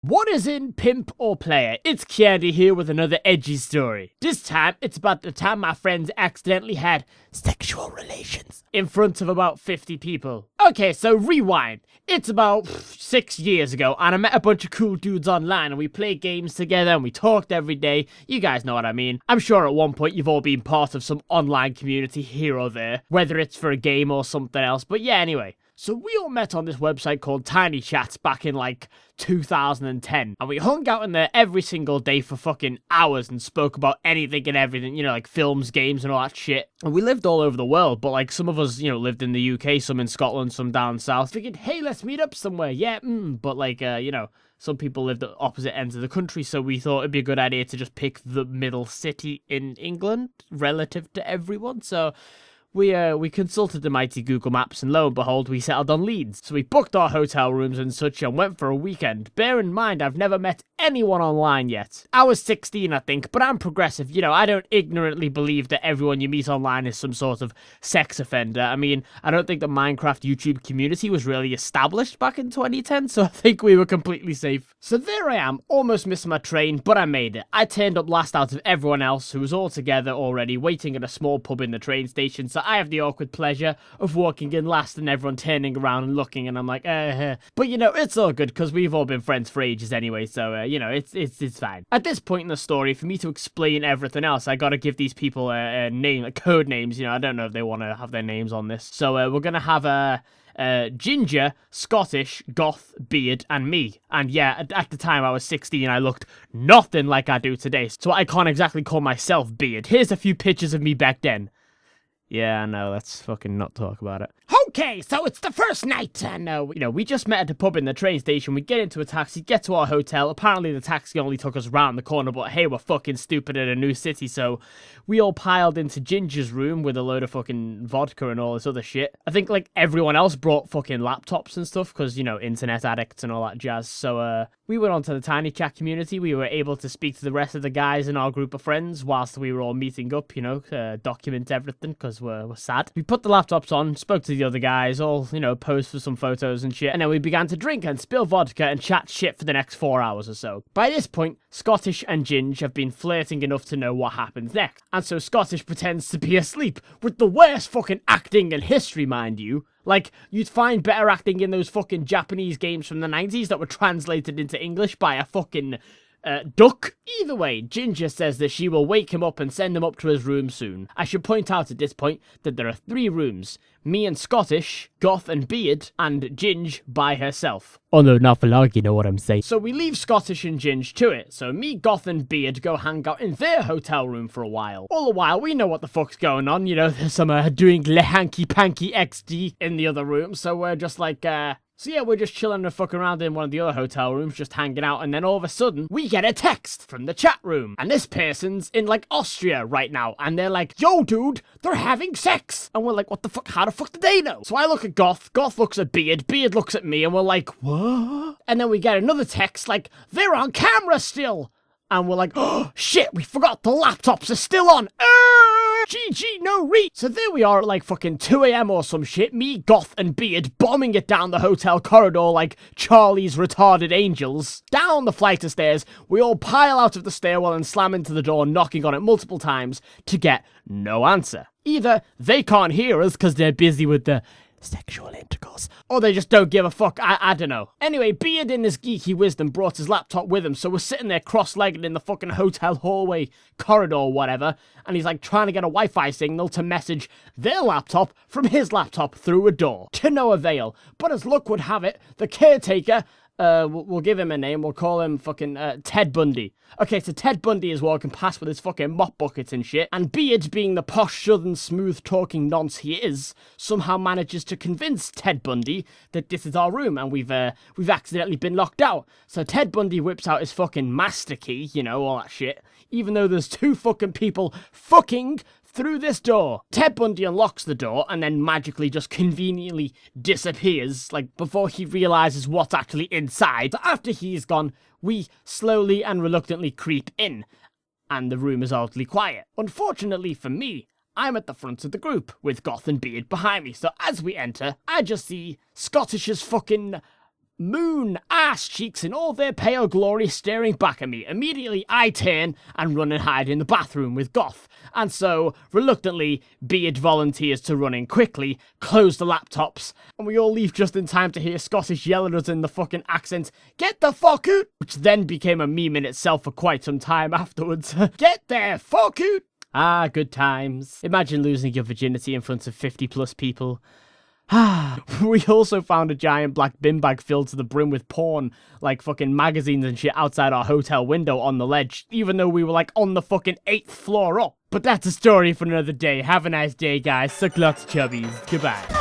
What is in Pimp or Player? It's Kiandy here with another edgy story. This time, it's about the time my friends accidentally had sexual relations in front of about 50 people. Okay, so rewind. It's about 6 years ago, and I met a bunch of cool dudes online, and we played games together, and we talked every day. You guys know what I mean. I'm sure at one point you've all been part of some online community here or there, whether it's for a game or something else, but yeah, anyway. So we all met on this website called Tiny Chats back in like 2010, and we hung out in there every single day for fucking hours and spoke about anything and everything, you know, like films, games and all that shit. And we lived all over the world, but like some of us, you know, lived in the UK, some in Scotland, some down south. Figured, hey, let's meet up somewhere. Yeah, but like, you know, some people lived at opposite ends of the country, so we thought it'd be a good idea to just pick the middle city in England relative to everyone. So we consulted the mighty Google Maps, and lo and behold, we settled on Leeds. So we booked our hotel rooms and such and went for a weekend. Bear in mind, I've never met anyone online yet. I was 16, I think, but I'm progressive. You know, I don't ignorantly believe that everyone you meet online is some sort of sex offender. I mean, I don't think the Minecraft YouTube community was really established back in 2010, so I think we were completely safe. So there I am, almost missed my train, but I made it. I turned up last out of everyone else who was all together already, waiting at a small pub in the train station, so I have the awkward pleasure of walking in last and everyone turning around and looking, and I'm like, But you know, it's all good because we've all been friends for ages anyway, so you know, it's fine. At this point in the story, for me to explain everything else, I gotta give these people a name, like code names. You know, I don't know if they want to have their names on this. So we're gonna have Ginger, Scottish, Goth, Beard, and me. And yeah, at the time I was 16, I looked nothing like I do today, so I can't exactly call myself Beard. Here's a few pictures of me back then. Yeah, I know, let's fucking not talk about it. Okay, so it's the first night, and you know, we just met at a pub in the train station. We get into a taxi, get to our hotel. Apparently the taxi only took us round the corner, but hey, we're fucking stupid in a new city, so we all piled into Ginger's room with a load of fucking vodka and all this other shit. I think, like, everyone else brought fucking laptops and stuff, because, you know, internet addicts and all that jazz, so, we went onto the Tiny Chat community. We were able to speak to the rest of the guys in our group of friends whilst we were all meeting up, you know, document everything, because we're sad. We put the laptops on, spoke to the other guys, all, you know, posed for some photos and shit, and then we began to drink and spill vodka and chat shit for the next 4 hours or so. By this point, Scottish and Ginge have been flirting enough to know what happens next, and so Scottish pretends to be asleep, with the worst fucking acting in history, mind you. Like, you'd find better acting in those fucking Japanese games from the 90s that were translated into English by a fucking duck. Either way, Ginger says that she will wake him up and send him up to his room soon. I should point out at this point that there are 3 rooms. Me and Scottish, Goth and Beard, and Ginge by herself. Oh no, not for long, you know what I'm saying. So we leave Scottish and Ginge to it. So me, Goth and Beard go hang out in their hotel room for a while. All the while, we know what the fuck's going on. You know, there's some doing Le Hanky Panky XD in the other room. So we're just like, So yeah, we're just chilling and fucking around in one of the other hotel rooms, just hanging out, and then all of a sudden, we get a text from the chat room. And this person's in, like, Austria right now, and they're like, yo, dude, they're having sex! And we're like, what the fuck, how the fuck did they know? So I look at Goth, Goth looks at Beard, Beard looks at me, and we're like, what? And then we get another text, like, they're on camera still! And we're like, oh, shit, we forgot the laptops are still on! GG, no re. So there we are at like fucking 2 AM or some shit, me, Goth, and Beard bombing it down the hotel corridor like Charlie's retarded angels. Down the flight of stairs, we all pile out of the stairwell and slam into the door, knocking on it multiple times to get no answer. Either they can't hear us because they're busy with the sexual intercourse, or they just don't give a fuck. I don't know. Anyway, Beard in his geeky wisdom brought his laptop with him, so we're sitting there cross-legged in the fucking hotel hallway, corridor, whatever, and he's like trying to get a Wi-Fi signal to message their laptop from his laptop through a door. To no avail. But as luck would have it, the caretaker, we'll give him a name, we'll call him fucking Ted Bundy. Okay, so Ted Bundy is walking past with his fucking mop buckets and shit, and Beard, being the posh, southern, smooth-talking nonce he is, somehow manages to convince Ted Bundy that this is our room and we've accidentally been locked out. So Ted Bundy whips out his fucking master key, you know, all that shit, even though there's 2 fucking people fucking through this door. Ted Bundy unlocks the door and then magically just conveniently disappears, like, before he realizes what's actually inside. So after he's gone, we slowly and reluctantly creep in, and the room is oddly quiet. Unfortunately for me, I'm at the front of the group, with Goth and Beard behind me, so as we enter, I just see Scottish's fucking moon, ass cheeks in all their pale glory staring back at me. Immediately I turn and run and hide in the bathroom with Goth. And so, reluctantly, Beard volunteers to run in quickly, close the laptops, and we all leave just in time to hear Scottish yell at us in the fucking accent, "Get the fuck out!" Which then became a meme in itself for quite some time afterwards. Get there, fuck out! Ah, good times. Imagine losing your virginity in front of 50 plus people. We also found a giant black bin bag filled to the brim with porn, like fucking magazines and shit outside our hotel window on the ledge, even though we were like on the fucking 8th floor up. But that's a story for another day. Have a nice day, guys. Suck lots, chubbies. Goodbye.